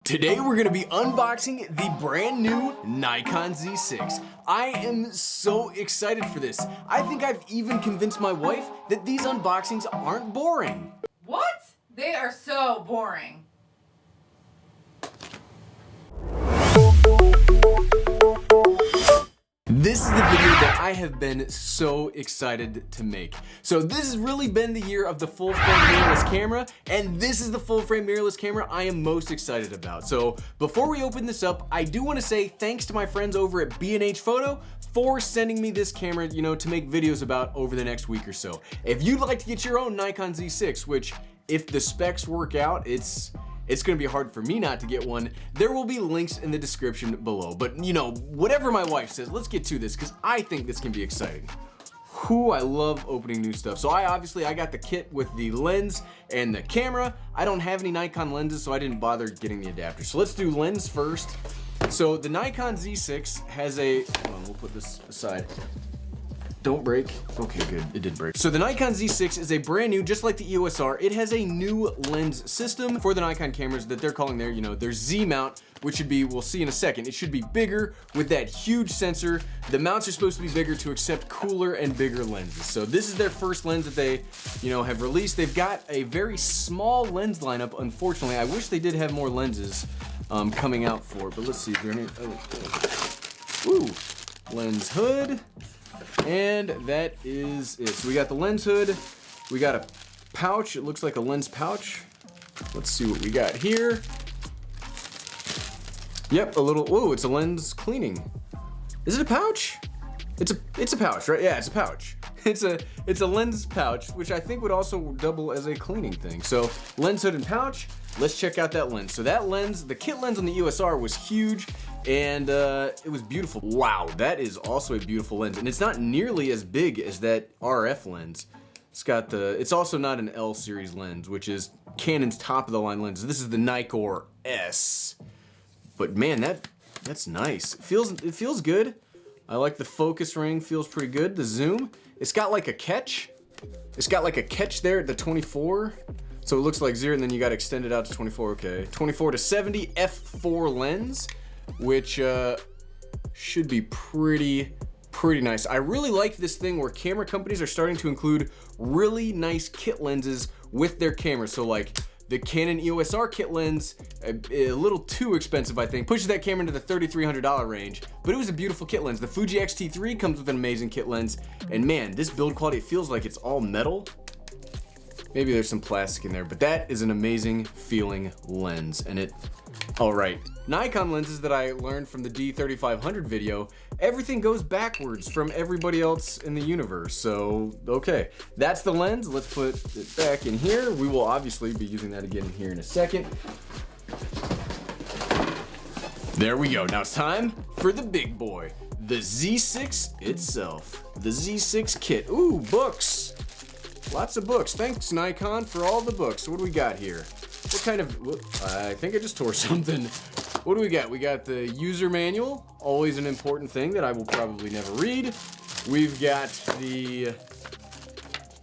Today we're gonna be unboxing the brand new Nikon Z6. I am so excited for this. I think I've even convinced my wife that these unboxings aren't boring. What? They are so boring. This is the video that I have been so excited to make. So this has really been the year of the full frame mirrorless camera, and this is the full frame mirrorless camera I am most excited about. So before we open this up, I do want to say thanks to my friends over at B&H Photo for sending me this camera, to make videos about over the next week or so. If you'd like to get your own Nikon Z6, which if the specs work out, it's gonna be hard for me not to get one. There will be links in the description below. But whatever my wife says, let's get to this because I think this can be exciting. Whew, I love opening new stuff. So I got the kit with the lens and the camera. I don't have any Nikon lenses, so I didn't bother getting the adapter. So let's do lens first. So the Nikon Z6 has a, hold on, we'll put this aside. Don't break. Okay, good. It did break. So the Nikon Z6 is a brand new, just like the EOS R, it has a new lens system for the Nikon cameras that they're calling their Z mount, which should be, we'll see in a second, it should be bigger with that huge sensor. The mounts are supposed to be bigger to accept cooler and bigger lenses. So this is their first lens that they, have released. They've got a very small lens lineup, unfortunately. I wish they did have more lenses coming out for it, but let's see. Is there any, ooh, lens hood. And that is it. So we got the lens hood, we got a pouch, it looks like a lens pouch. Let's see what we got here. Yep, a little, whoa, it's a lens cleaning. Is it a pouch? It's a pouch, right? Yeah, it's a pouch. It's a lens pouch, which I think would also double as a cleaning thing. So lens hood and pouch, let's check out that lens. So that lens, the kit lens on the EOS R was huge and it was beautiful. Wow, that is also a beautiful lens. And it's not nearly as big as that RF lens. It's also not an L series lens, which is Canon's top of the line lens. This is the Nikkor S. But man, that's nice. It feels good. I like the focus ring, feels pretty good. The zoom, it's got like a catch. It's got like a catch there at the 24. So it looks like 0 and then you got to extend it out to 24, okay. 24-70 f4 lens, which should be pretty nice. I really like this thing where camera companies are starting to include really nice kit lenses with their cameras. So like the Canon EOS R kit lens, a little too expensive I think, pushes that camera into the $3,300 range, but it was a beautiful kit lens. The Fuji X-T3 comes with an amazing kit lens, and man, this build quality, it feels like it's all metal. Maybe there's some plastic in there, but that is an amazing feeling lens, and all right. Nikon lenses that I learned from the D3500 video, everything goes backwards from everybody else in the universe. So, okay, that's the lens. Let's put it back in here. We will obviously be using that again here in a second. There we go. Now it's time for the big boy, the Z6 itself. The Z6 kit. Ooh, books. Lots of books. Thanks, Nikon, for all the books. So what do we got here? What kind of, I think I just tore something. What do we got? We got the user manual, always an important thing that I will probably never read. We've got the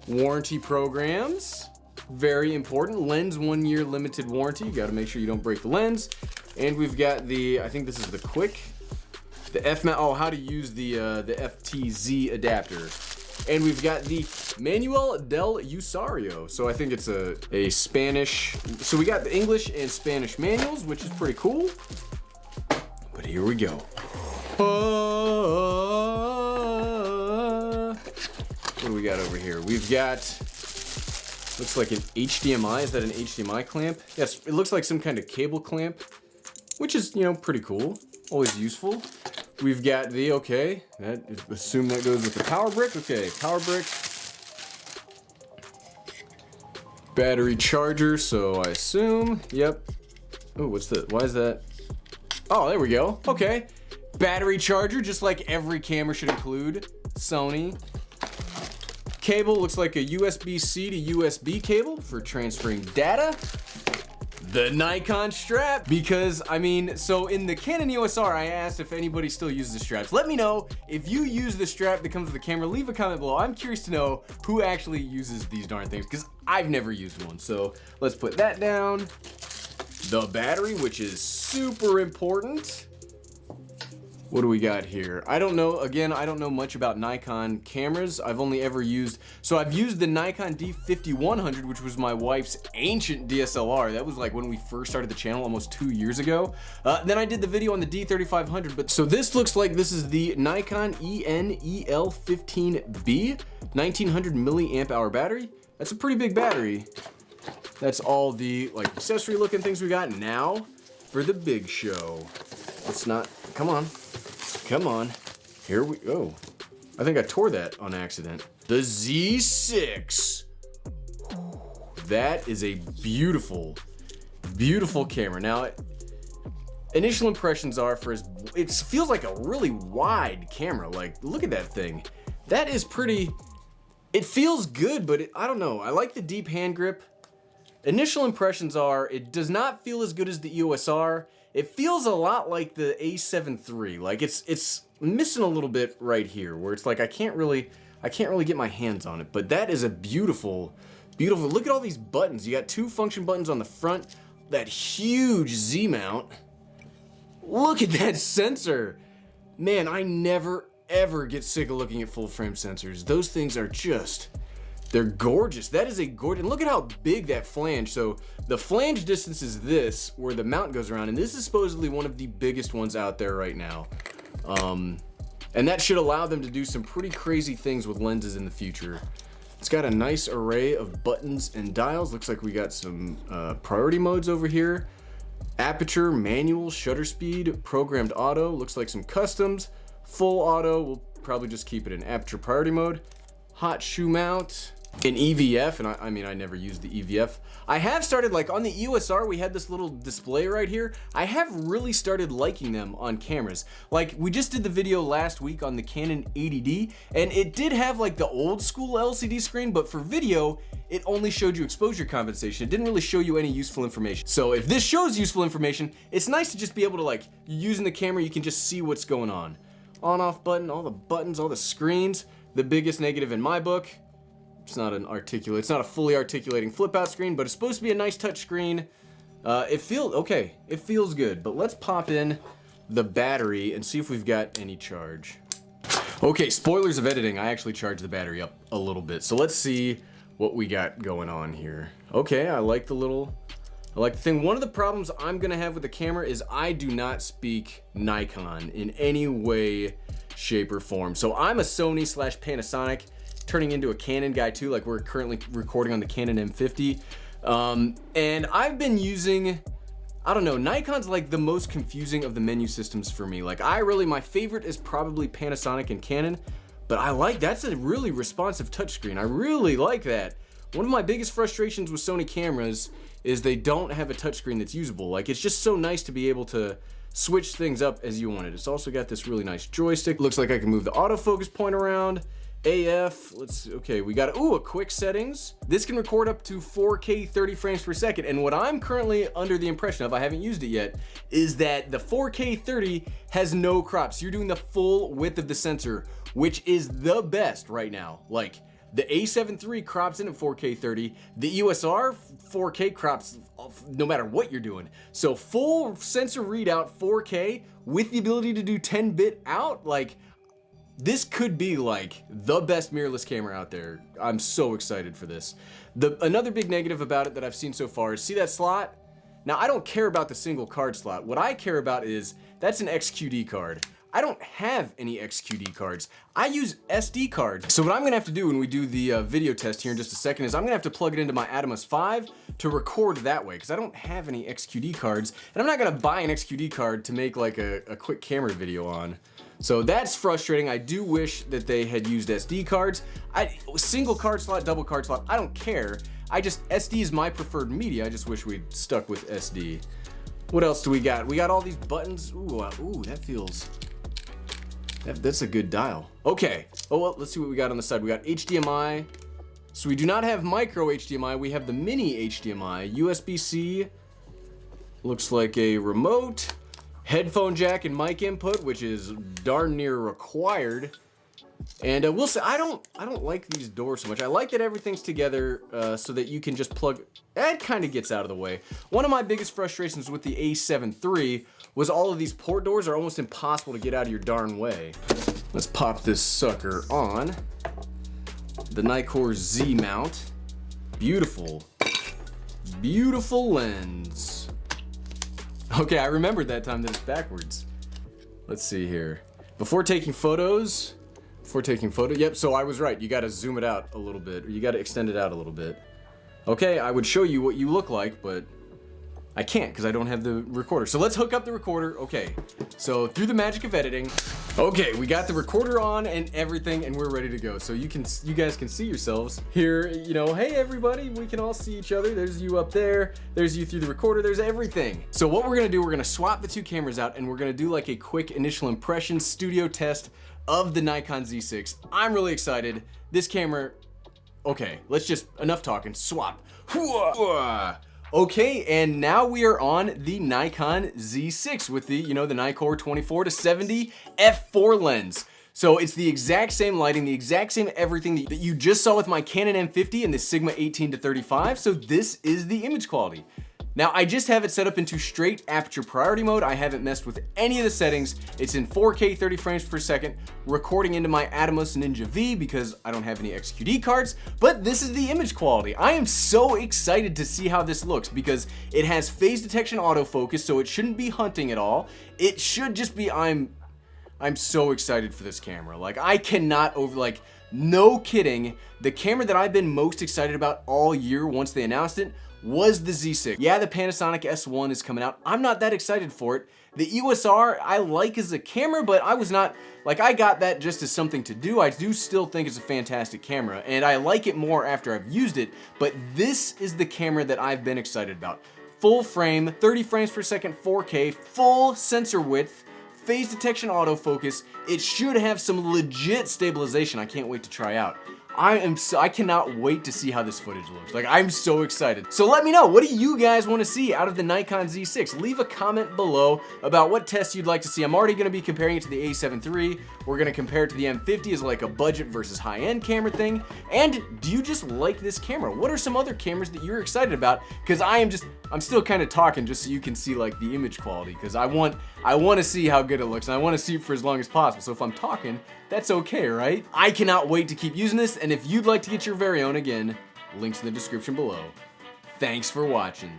warranty programs, very important. Lens 1 year limited warranty, you gotta make sure you don't break the lens. And we've got I think this is the quick, the how to use the FTZ adapter. And we've got the Manual del Usuario. So I think it's a Spanish. So we got the English and Spanish manuals, which is pretty cool. But here we go. What do we got over here? We've got, looks like an HDMI. Is that an HDMI clamp? Yes, it looks like some kind of cable clamp, which is, pretty cool. Always useful. We've got the, okay, assume that goes with the power brick. Okay, power brick. Battery charger, so I assume, yep. Oh, what's that? Why is that? Oh, there we go. Okay. Battery charger, just like every camera should include. Sony. Cable looks like a USB-C to USB cable for transferring data. The Nikon strap, because so in the Canon EOS R, I asked if anybody still uses the straps. Let me know if you use the strap that comes with the camera. Leave a comment below. I'm curious to know who actually uses these darn things, because I've never used one. So let's put that down. the battery, which is super important. What do we got here? I don't know, again, I don't know much about Nikon cameras. I've only ever used, so I've used the Nikon D5100, which was my wife's ancient DSLR. That was like when we first started the channel almost 2 years ago. Then I did the video on the D3500, but so this looks like this is the Nikon EN-EL15B, 1900 milliamp hour battery. That's a pretty big battery. That's all the like accessory looking things we got. Now for the big show. Let's not, come on. Come on. Here we go. I think I tore that on accident. The Z6. That is a beautiful, beautiful camera. Now, initial impressions are it feels like a really wide camera. Like, look at that thing. That is pretty, it feels good, but I don't know. I like the deep hand grip. Initial impressions are, it does not feel as good as the EOS R. It feels a lot like the A7 III. Like it's missing a little bit right here, where it's like I can't really get my hands on it. But that is a beautiful, beautiful. Look at all these buttons. You got 2 function buttons on the front. That huge Z mount. Look at that sensor. Man, I never ever get sick of looking at full frame sensors. Those things are just, they're gorgeous. That is a gorgeous, and look at how big that flange. So the flange distance is this, where the mount goes around, and this is supposedly one of the biggest ones out there right now. And that should allow them to do some pretty crazy things with lenses in the future. It's got a nice array of buttons and dials. Looks like we got some priority modes over here. Aperture, manual, shutter speed, programmed auto. Looks like some customs. Full auto, we'll probably just keep it in aperture priority mode. Hot shoe mount. An EVF, and I mean, I never used the EVF. I have started, like on the EOS R, we had this little display right here. I have really started liking them on cameras. Like, we just did the video last week on the Canon 80D, and it did have like the old school LCD screen, but for video, it only showed you exposure compensation. It didn't really show you any useful information. So if this shows useful information, it's nice to just be able to, like, using the camera, you can just see what's going on. On-off button, all the buttons, all the screens. The biggest negative in my book, it's not a fully articulating flip out screen, but it's supposed to be a nice touch screen. It feels good, but let's pop in the battery and see if we've got any charge. Okay, spoilers of editing, I actually charged the battery up a little bit, so let's see what we got going on here. Okay, I like the thing. One of the problems I'm gonna have with the camera is I do not speak Nikon in any way, shape, or form. So I'm a Sony / Panasonic, turning into a Canon guy too, like we're currently recording on the Canon M50. And I've been using, I don't know, Nikon's like the most confusing of the menu systems for me. Like my favorite is probably Panasonic and Canon, but that's a really responsive touchscreen. I really like that. One of my biggest frustrations with Sony cameras is they don't have a touchscreen that's usable. Like, it's just so nice to be able to switch things up as you want it. It's also got this really nice joystick. Looks like I can move the autofocus point around. AF, we got, a quick settings. This can record up to 4K 30 frames per second, and what I'm currently under the impression of, I haven't used it yet, is that the 4K 30 has no crops. You're doing the full width of the sensor, which is the best right now. Like, the A7 III crops in at 4K 30, the EOS R 4K crops no matter what you're doing. So full sensor readout 4K with the ability to do 10-bit out, like, this could be like the best mirrorless camera out there. I'm so excited for this. Another big negative about it that I've seen so far is, see that slot? Now, I don't care about the single card slot. What I care about is, that's an XQD card. I don't have any XQD cards. I use SD cards. So what I'm gonna have to do when we do the video test here in just a second is I'm gonna have to plug it into my Atomos 5 to record that way, because I don't have any XQD cards, and I'm not gonna buy an XQD card to make like a quick camera video on. So that's frustrating. I do wish that they had used SD cards. Single card slot, double card slot, I don't care. SD is my preferred media. I just wish we'd stuck with SD. What else do we got? We got all these buttons. Ooh, that feels, that's a good dial. Okay, well, let's see what we got on the side. We got HDMI. So we do not have micro HDMI, we have the mini HDMI. USB-C, looks like a remote. Headphone jack and mic input, which is darn near required. And we'll say I don't like these doors so much. I like that everything's together so that you can just plug. That kind of gets out of the way. One of my biggest frustrations with the A7 III was all of these port doors are almost impossible to get out of your darn way. Let's pop this sucker on. The Nikkor Z mount. Beautiful. Beautiful lens. Okay, I remembered that time that it's backwards. Let's see here. Before taking photos, yep, so I was right. You gotta zoom it out a little bit, or you gotta extend it out a little bit. Okay, I would show you what you look like, but I can't because I don't have the recorder. So let's hook up the recorder. Okay, so through the magic of editing, okay, we got the recorder on and everything, and we're ready to go. So you guys can see yourselves here. You know, hey everybody, we can all see each other. There's you up there. There's you through the recorder. There's everything. So what we're gonna do, we're gonna swap the two cameras out, and we're gonna do like a quick initial impression studio test of the Nikon Z6. I'm really excited. This camera. Okay, let's just enough talking. Swap. Okay, and now we are on the Nikon Z6 with the, the Nikkor 24-70 f4 lens. So it's the exact same lighting, the exact same everything that you just saw with my Canon M50 and the Sigma 18-35. So this is the image quality. Now I just have it set up into straight aperture priority mode. I haven't messed with any of the settings. It's in 4K 30 frames per second, recording into my Atomos Ninja V because I don't have any XQD cards, but this is the image quality. I am so excited to see how this looks because it has phase detection autofocus, so it shouldn't be hunting at all. It should just be, I'm so excited for this camera. Like I cannot no kidding, the camera that I've been most excited about all year once they announced it was the Z6. Yeah, the Panasonic S1 is coming out. I'm not that excited for it. The EOS R I like as a camera, but I was not, I got that just as something to do. I do still think it's a fantastic camera, and I like it more after I've used it, but this is the camera that I've been excited about. Full frame, 30 frames per second, 4K, full sensor width, phase detection autofocus. It should have some legit stabilization I can't wait to try out. I cannot wait to see how this footage looks. I'm so excited. So let me know, what do you guys want to see out of the Nikon Z6? Leave a comment below about what tests you'd like to see. I'm already going to be comparing it to the A7 III. We're going to compare it to the M50 as a budget versus high-end camera thing. And do you just like this camera? What are some other cameras that you're excited about? Because I'm still kind of talking just so you can see the image quality, because I want to see how good it looks, and I want to see it for as long as possible. So if I'm talking, that's okay, right? I cannot wait to keep using this, and if you'd like to get your very own, again, links in the description below. Thanks for watching.